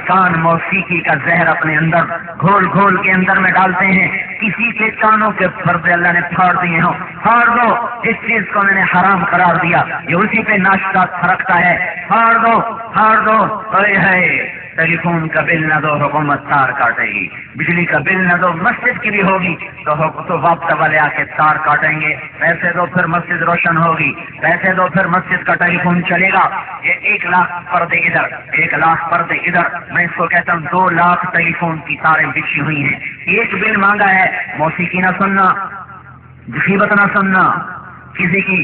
کان موسیقی کا زہر اپنے اندر گھول گھول کے اندر میں ڈالتے ہیں. کسی کے کانوں کے پردے اللہ نے پھاڑ دیے ہوں، پھاڑ دو. جس چیز کو میں نے حرام قرار دیا یہ اسی پہ ناشتا تھرکتا ہے، پھاڑ دو پھاڑ دو. ہے ٹیلی فون کا بل نہ دو حکومت تار کاٹے گی، بجلی کا بل نہ دو مسجد کی بھی ہوگی تو وابطہ والے آ کے تار کاٹیں گے. پیسے دو پھر مسجد روشن ہوگی، پیسے دو پھر مسجد کا ٹیلی فون چلے گا. یہ 1 لاکھ پردے ادھر 1 لاکھ پردے ادھر، میں اس کو کہتا ہوں 2 لاکھ ٹیلی فون کی تاریں بچھی ہوئی ہیں. ایک بل مانگا ہے، موسیقی نہ سننا، مصیبت نہ سننا، کسی کی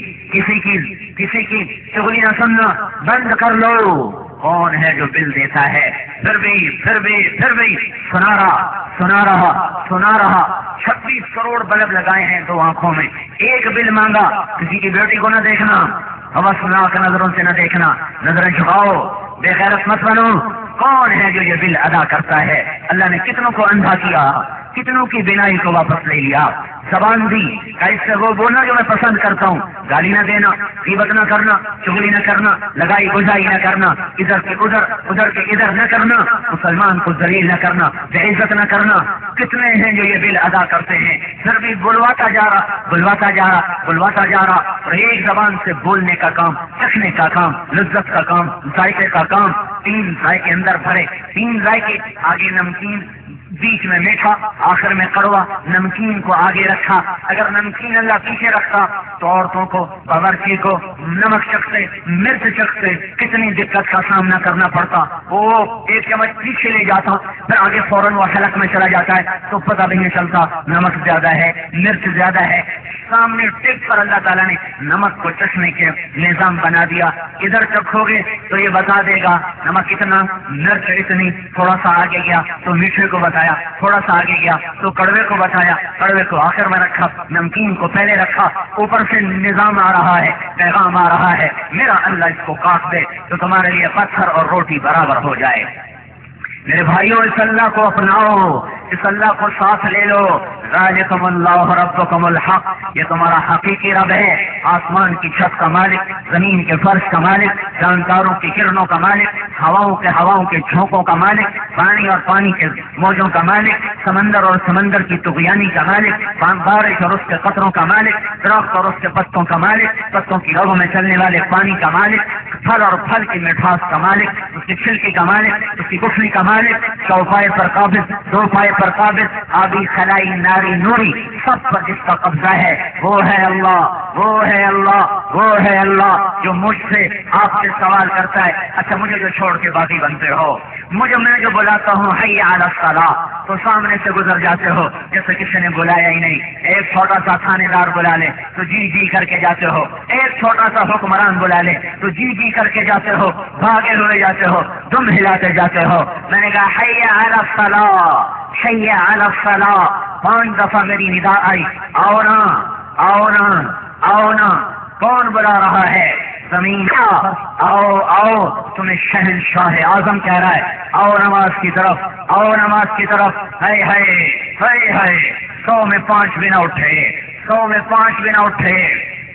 چغلی نہ سننا، بند کر لو. کون ہے جو بل دیتا ہے؟ پھر بھی سنا رہا 26 کروڑ بلب لگائے ہیں 2 آنکھوں میں. ایک بل مانگا، کسی کی بیٹی کو نہ دیکھنا، ہوسناک نظروں سے نہ دیکھنا، نظریں جھکاؤ، بے غیرت مت بنو. کون ہے جو یہ بل ادا کرتا ہے؟ اللہ نے کتنوں کو اندھا کیا، کتنوں کی بینائی کو واپس لے لیا. زبان دی کیسے وہ بولنا جو میں پسند کرتا ہوں، گالی نہ دینا، غیبت نہ کرنا، چغلی نہ کرنا، لگائی بجائی نہ کرنا، ادھر کے ادھر کے ادھر نہ کرنا، مسلمان کو ذلیل نہ کرنا، بے عزت نہ کرنا. کتنے ہیں جو یہ بل ادا کرتے ہیں، پھر بھی بلواتا جا رہا. اور ایک زبان سے بولنے کا کام، چکھنے کا کام، لذت کا کام، ذائقے کا کام. 3 ذائقے اندر بھرے، 3 ذائقے، آگے نمکین، بیچ میں میٹھا، آخر میں کڑوا. نمکین کو آگے رکھا. اگر نمکین اللہ پیچھے رکھتا تو عورتوں کو، باورچی کو نمک چکھتے، مرچ چکھتے، کتنی دقت کا سامنا کرنا پڑتا. وہ 1 چمچ پیچھے لے جاتا، پھر آگے فوراً وہ حلق میں چلا جاتا ہے تو پتہ بھی نہیں چلتا نمک زیادہ ہے، مرچ زیادہ ہے. سامنے ٹپ پر اللہ تعالیٰ نے نمک کو چکھنے کے نظام بنا دیا. ادھر چکھو گے تو یہ بتا دے گا نمک اتنا، مرچ اتنی. تھوڑا سا آگے گیا تو میٹھے کو بتایا، تھوڑا سا آگے گیا تو کڑوے کو بتایا، کڑوے کو آخر میں رکھا، نمکین کو پہلے رکھا. اوپر سے نظام آ رہا ہے، پیغام آ رہا ہے، میرا اللہ اس کو کاٹ دے تو تمہارے لیے پتھر اور روٹی برابر ہو جائے. میرے بھائیوں، اس اللہ کو اپناؤ، اس اللہ کو ساتھ لے لو. ذالکم اللہ ربکم الحق، یہ تمہارا حقیقی رب ہے. آسمان کی چھت کا مالک، زمین کے فرش کا مالک، جانکاروں کی کرنوں کا مالک، ہواؤں کے جھونکوں کا مالک، پانی اور پانی کے موجوں کا مالک، سمندر اور سمندر کی طغیانی کا مالک، بارش اور اس کے قطروں کا مالک، درخت اور اس کے پتوں کا مالک، پتوں کی رگوں میں چلنے والے پانی کا مالک، پھل اور پھل کی مٹھاس کا مالک، اس کی چھلکی کا مالک، اس کی گٹھلی کا مالک، 100 پائے پر قابض، 2 پائے پر قابض، آبی خلائی ناری نوری، سب پر جس کا قبضہ ہے وہ ہے اللہ، وہ ہے اللہ جو مجھ سے آپ سے سوال کرتا ہے. اچھا مجھے جو چھوڑ کے باقی بنتے ہو، میں جو بلاتا ہوں حی علی الصلاۃ تو سامنے سے گزر جاتے ہو جیسے کسی نے بلایا ہی نہیں. ایک چھوٹا سا تھانے دار بلا لے تو جی کر کے جاتے ہو، ایک چھوٹا سا حکمران بلا لے تو جی کر کے جاتے ہو، بھاگے ہوئے جاتے ہو، دم ہلاتے جاتے ہو. میں نے کہا حی علی الصلاۃ، حی علی الصلاۃ. 5 دفعہ میری ندا آئی، آؤ نا. کون بلا رہا ہے؟ زمین. آؤ تمہیں شہنشاہ اعظم کہہ رہا ہے، آؤ نماز کی طرف. ہائے 100 میں 5 بھی نہ اٹھے.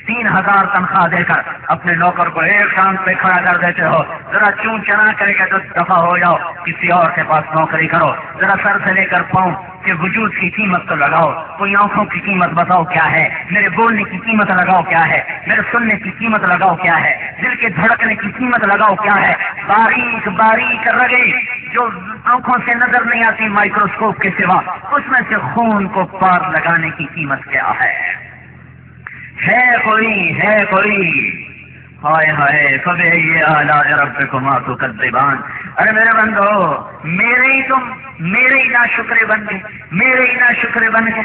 3000 تنخواہ دے کر اپنے نوکر کو ایک ٹانگ پہ کھڑا کر دیتے ہو. ذرا چون چنا کر کے تو دفعہ ہو جاؤ، کسی اور کے پاس نوکری کرو. ذرا سر سے لے کر پاؤں کہ وجود کی قیمت تو لگاؤ. کوئی آنکھوں کی قیمت بتاؤ کیا ہے، میرے بولنے کی قیمت لگاؤ کیا ہے، میرے سننے کی قیمت لگاؤ کیا ہے، دل کے دھڑکنے کی قیمت لگاؤ کیا ہے. باریک رگیں جو آنکھوں سے نظر نہیں آتی مائکروسکوپ کے سوا، اس میں سے خون کو پار لگانے کی قیمت کیا ہے. ہے کوئی ہائے فبأي آلاء ربكما تكذبان. ارے میرے بندو، میرے ہی ناشکرے بن گئے.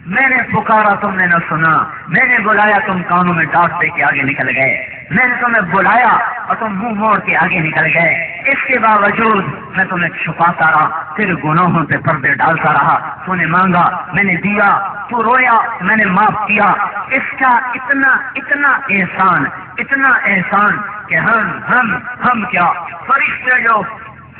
میں نے پکارا تم نے نہ سنا، میں نے بلایا تم کانوں میں ڈانٹ دے کے آگے نکل گئے، میں نے تمہیں بلایا اور تم منہ موڑ کے آگے نکل گئے. اس کے باوجود میں تمہیں چھپاتا رہا، تیرے گناہوں پہ پردے ڈالتا رہا. تو نے مانگا میں نے دیا، تو رویا میں نے معاف کیا. اس کا اتنا احسان کہ ہم کیا فرشتے جو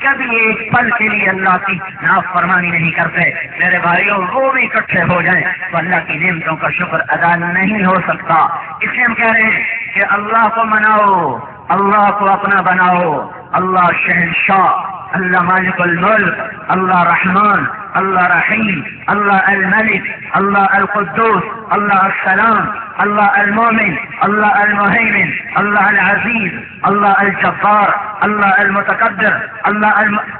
کبھی ایک پل کے لیے اللہ کی نافرمانی نہیں کرتے، میرے بھائیوں وہ بھی اکٹھے ہو جائیں تو اللہ کی نعمتوں کا شکر ادا نہیں ہو سکتا. اس لیے ہم کہہ رہے ہیں کہ اللہ کو مناؤ، اللہ کو اپنا بناؤ. اللہ شہنشاہ اللہ مالک الملک، اللہ رحمان، اللہ رحیم، اللہ الملک، اللہ القدوس، اللہ السلام، اللہ المؤمن، اللہ المهيمن، اللہ العزیز، اللہ الجبار، اللہ المتکبر، اللہ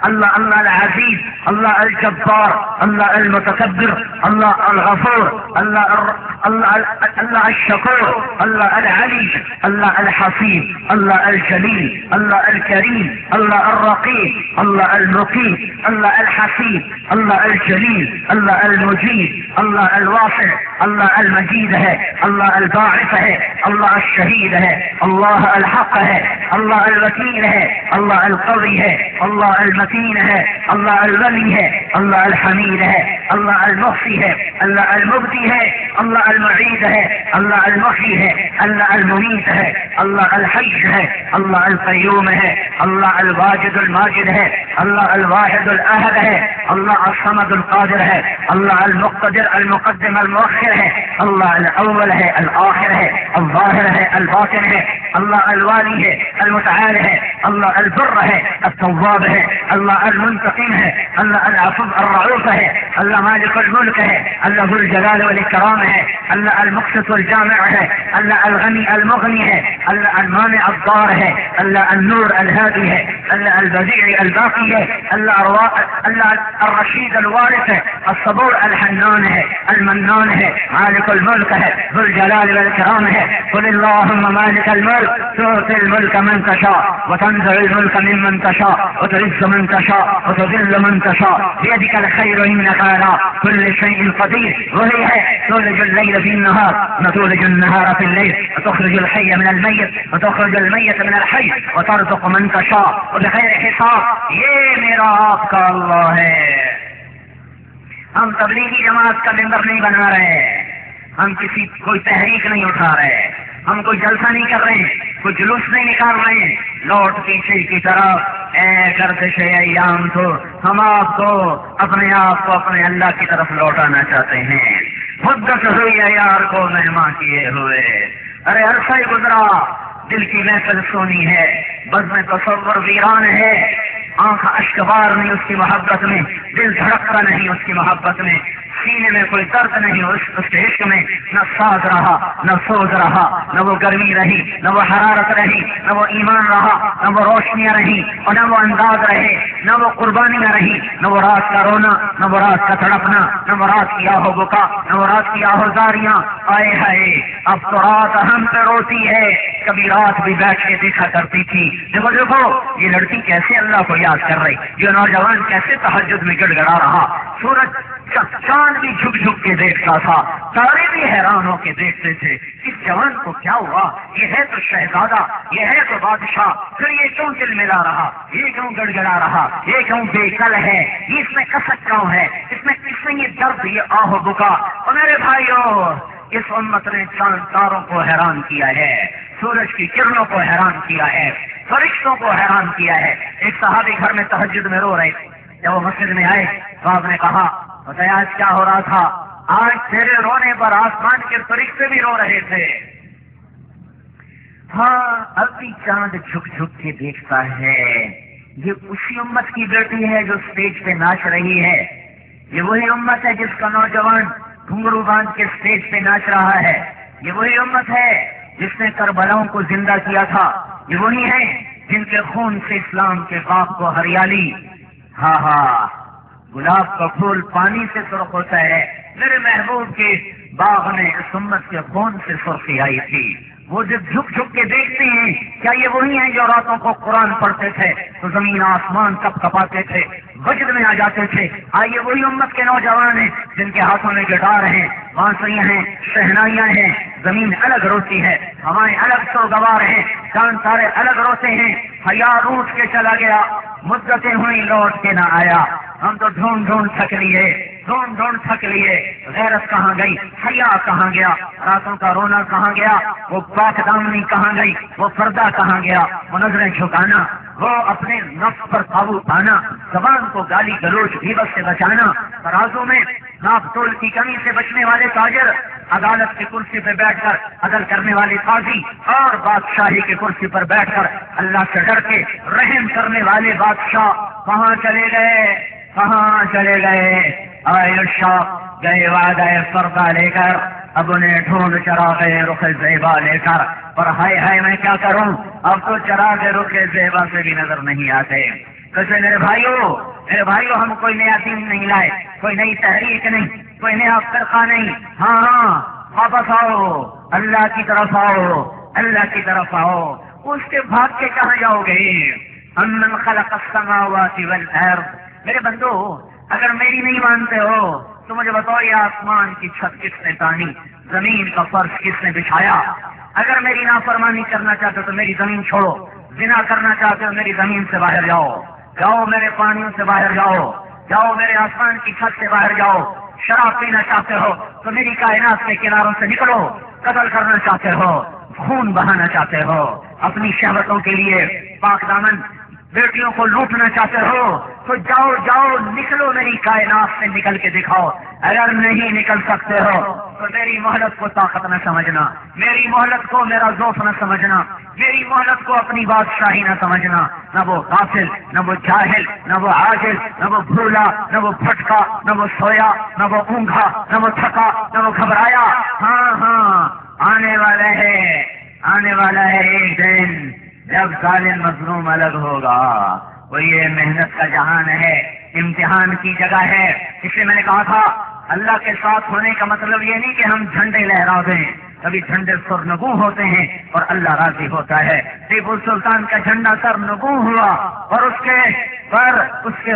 العزیز، اللہ الجبار، اللہ المتکبر، اللہ الغفور، اللہ الشکور، اللہ العلی، اللہ الحفیظ، اللہ الجلیل، اللہ الکریم، اللہ الرقیب، اللہ المقیت، اللہ الحفیظ، اللہ الجلیل، اللہ المجید، اللہ الواسع، اللہ المجید ہے، اللہ الباعث ہے، اللہ الشہید ہے، اللہ الحق ہے، اللہ الوکیل ہے، اللہ القوی ہے، اللہ المتین ہے، اللہ الولی ہے، اللہ الحمید ہے، اللہ المحصی ہے، اللہ المبدی ہے، اللہ المعید ہے، اللہ المحیی ہے، اللہ المميت ہے، اللہ الحی ہے، اللہ القیوم ہے، اللہ الواجد الماجد ہے، اللہ الواحد الاحد ہے، اللہ الصمد القادر ہے، اللہ المقتدر المقدم المؤخر ہے، اللہ الاول ہے، الآخر ہے، الظاہر ہے، الباطن ہے، اللہ الوالی ہے، المتعال ہے، اللہ البر ہے، التواب ہے، اللہ المنتقم ہے، اللہ العفو الرؤوف ہے، اللہ مالک الملک ہے، اللہ ذو الجلال والاکرام ہے، اللہ المقسط الجامع ہے، اللہ الغنی المغنی ہے، اللہ المانع الضار ہے، اللہ النور الهادي ہے، اللہ البديع الباقی ہے، اللہ الرشید الوارث ہے، الصبور الحنان ہے، المنان ہے، مالک الملک ہے، ذو الجلال والاکرام ہے، قل اللهم مالک الملک تؤتي الملك من تشاء وتنزع الملك ممن تشاء وتعز من تشاء وتذل من تشاء بيدك الخير انك على كل شيء قدير. وہی ہے تولج الليل في النهار وتولج النهار في الليل وتخرج الحي من الميت وتخرج الميت من الحي وترزق من تشاء وبغير حساب. یہ میرا آپ کا اللہ ہے. ہم تبلیغی جماعت کا ممبر نہیں بنا رہے، ہم کوئی تحریک نہیں اٹھا رہے، ہم کوئی جلسہ نہیں کر رہے ہیں، کوئی جلوس نہیں نکال رہے ہیں. لوٹ پیچھے کی طرف اے گردش ایام تو ہم آپ کو اپنے اللہ کی طرف لوٹانا چاہتے ہیں. مدت ہوئی ہے یار کو مہمان کیے ہوئے، ارے عرصہ ہی گزرا، دل کی محفل سونی ہے، بزم تصور ویران ہے، آنکھ اشکبار نہیں اس کی محبت میں، دل دھڑکتا نہیں اس کی محبت میں، سینے میں کوئی درد نہیں اس کے عشق میں. نہ ساز رہا، نہ سوز رہا، نہ وہ گرمی رہی، نہ وہ حرارت رہی، نہ وہ ایمان رہا، نہ وہ روشنیاں رہی، اور نہ وہ انداز رہے، نہ وہ قربانیاں رہی، نہ وہ رات کا رونا، نہ وہ رات کا تڑپنا، نہ وہ رات کی آہو بکا، نہ وہ رات کی آہو زاریاں. آئے ہائے اب تو رات ہم پہ روتی ہے، کبھی رات بھی بیٹھ کے دیکھا کرتی تھی. دیکھو دیکھو یہ لڑکی کیسے اللہ کو یاد کر رہی، یہ نوجوان کیسے تہجد میں گڑ گڑا رہا. سورج چاند بھی جھک جھک کے دیکھتا تھا، تارے بھی حیران ہو کے دیکھتے تھے. اس جوان کو کیا ہوا؟ یہ ہے تو شہزادہ، یہ ہے تو بادشاہ، پھر یہ کیوں دل ملا رہا، یہ کیوں گڑ گڑا رہا، یہ کیوں بے کل ہے، یہ اس میں کسک کیوں ہے، اس میں کس نے یہ درد، یہ آہ بکا. اور میرے بھائیو اس امت نے چاند تاروں کو حیران کیا ہے، سورج کی کرنوں کو حیران کیا ہے، فرشتوں کو حیران کیا ہے. ایک صحابی گھر میں تہجد میں رو رہے تھے، جب وہ مسجد میں آئے تو آپ نے کہا بتایا آج کیا ہو رہا تھا؟ آج تیرے رونے پر آسمان کے فرشتے بھی رو رہے تھے. ہاں اب بھی چاند جھک جھک کے دیکھتا ہے. یہ اسی امت کی بیٹی ہے جو اسٹیج پہ ناچ رہی ہے، یہ وہی امت ہے جس کا نوجوان گھنگرو باندھ کے اسٹیج پہ ناچ رہا ہے، یہ وہی امت ہے جس نے کربلاؤں کو زندہ کیا تھا، یہ وہی ہے جن کے خون سے اسلام کے باغ کو ہریالی. ہاں ہاں گلاب کا پھول پانی سے سرخ ہوتا ہے، میرے محبوب کے باغ میں اس امت کے خون سے سرخی آئی تھی. وہ جب جھک جھک کے دیکھتے ہیں کیا یہ وہی ہیں جو راتوں کو قرآن پڑھتے تھے تو زمین آسمان کپ کپاتے تھے، وجد میں آ جاتے تھے. آئیے وہی امت کے نوجوان ہیں جن کے ہاتھوں میں گٹار ہیں، بانسریاں ہیں، شہنائیاں ہیں، زمین الگ روتی ہے، ہوائیں الگ سوگوار ہیں، چاند تارے الگ روتے ہیں. حیا روٹ کے چلا گیا، مدتیں ہوئی لوٹ کے نہ آیا. ہم تو ڈھونڈ ڈھونڈ تھک لیے، غیرت کہاں گئی، حیا کہاں گیا، راتوں کا رونا کہاں گیا، وہ پاک دامنی کہاں گئی، وہ پردہ کہاں گیا، وہ نظریں جھکانا، وہ اپنے نفس پر قابو پانا، زبان کو گالی گلوچ غیبت سے بچانا، ترازو میں ناپ تول کی کمی سے بچنے والے تاجر، عدالت کی کرسی پہ بیٹھ کر عدل کرنے والے قاضی، اور بادشاہی کی کرسی پر بیٹھ کر اللہ سے ڈر کے رحم کرنے والے بادشاہ کہاں چلے گئے؟ کہاں چلے گئے؟ آئے شاہ گئے وعدہ فردا لے کر، اب انہیں ڈھونڈ چراغ رخ زیبا لے کر، اور ہائے ہائے میں کیا کروں، اب تو چراغ رخ زیبا سے بھی نظر نہیں آتے۔ کیسے میرے بھائیوں ہم کوئی نیا دین نہیں لائے، کوئی نئی تحریک نہیں، کوئی نیا فرقہ نہیں، ہاں واپس آؤ، اللہ کی طرف آؤ، اللہ کی طرف آؤ۔ اس کے بھاگ کے کہاں جاؤ گے؟ امن خلق السماوات والارض، میرے بندو اگر میری نہیں مانتے ہو تو مجھے بتاؤ یہ آسمان کی چھت کس نے تانی، زمین کا فرش کس نے بچھایا؟ اگر میری نافرمانی کرنا چاہتے ہو تو میری زمین چھوڑو، زنا کرنا چاہتے ہو میری زمین سے باہر جاؤ، جاؤ میرے پانیوں سے باہر جاؤ، جاؤ میرے آسمان کی چھت سے باہر جاؤ، شراب پینا چاہتے ہو تو میری کائنات کے کناروں سے نکلو، قتل کرنا چاہتے ہو، خون بہانا چاہتے ہو، اپنی شہوتوں کے لیے پاک دامن بیٹیوں کو لوٹنا چاہتے ہو تو جاؤ جاؤ نکلو، میری کائنات سے نکل کے دکھاؤ۔ اگر نہیں نکل سکتے ہو تو میری مہلت کو طاقت نہ سمجھنا، میری مہلت کو میرا ذوف نہ سمجھنا، میری مہلت کو اپنی بادشاہی نہ سمجھنا، نہ وہ غافل، نہ وہ جاہل، نہ وہ عاجز، نہ وہ بھولا، نہ وہ بھٹکا، نہ وہ سویا، نہ وہ اونگا، نہ وہ تھکا، نہ وہ گھبرایا۔ ہاں آنے والا ہے ایک دن جب ظالم مظلوم الگ ہوگا۔ وہ یہ محنت کا جہان ہے، امتحان کی جگہ ہے۔ اس لیے میں نے کہا تھا اللہ کے ساتھ ہونے کا مطلب یہ نہیں کہ ہم جھنڈے لہرا دیں، کبھی جھنڈے سرنگوں ہوتے ہیں اور اللہ راضی ہوتا ہے۔ ٹیپو سلطان کا جھنڈا سرنگوں ہوا اور اس کے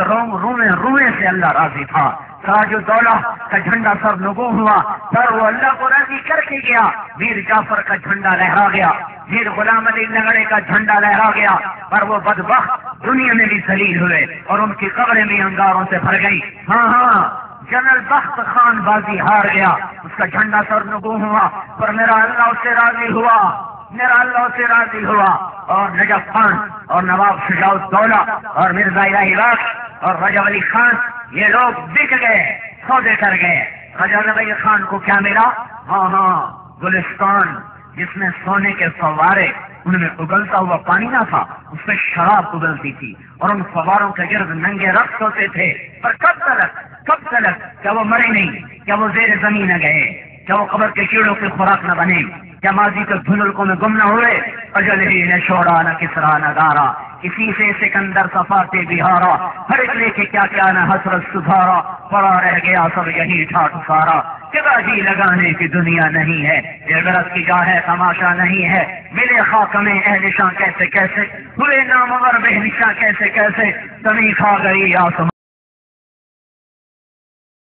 روئے سے اللہ راضی تھا۔ تاج الدولہ کا جھنڈا سرنگوں ہوا پر وہ اللہ کو راضی کر کے گیا۔ میر جعفر کا جھنڈا لہرا گیا، میر غلام علی لنگڑے کا جھنڈا لہرا گیا، پر وہ بدبخت دنیا میں بھی ذلیل ہوئے اور ان کی قبریں بھی انگاروں سے بھر گئی۔ ہاں جنرل بخت خان بازی ہار گیا، اس کا جھنڈا سرنگوں ہوا پر میرا اللہ اس سے راضی ہوا، میرا اللہ اس سے راضی ہوا۔ اور نجف خان اور نواب شجاع الدولہ اور مرزا الہی بخش اور رجب علی خان یہ لوگ بک گئے، سودے کر گئے۔ رجب علی خان کو کیا ملا؟ ہاں گلستان جس میں سونے کے فوارے، ان میں اگلتا ہوا پانی نہ تھا، اس میں شراب اگلتی تھی اور ان فواروں کے گرد ننگے رقص ہوتے تھے۔ پر کب تلک کیا وہ مرے نہیں؟ کیا وہ زیر زمین نہ گئے؟ کیا وہ قبر کے کیڑوں کی خوراک نہ بنے؟ کیا ماضی کے دھندلکوں میں گم نہ ہوئے؟ اجل ہی نہ چھوڑا نہ کسرا نہ دارا، اسی سے سکندر صفاتے بہارا، ہر ایک لے کے کیا نہ حسرت سدھارا، پڑا رہ گیا سب یہی ٹھاٹ سارا۔ کیا جی لگانے کی دنیا نہیں ہے، یہ غرض کی جا ہے تماشا نہیں ہے، ملے خاک میں اہل شاں کیسے ہوئے نامور بے نشاں کیسے کمی کھا گئی آسمان۔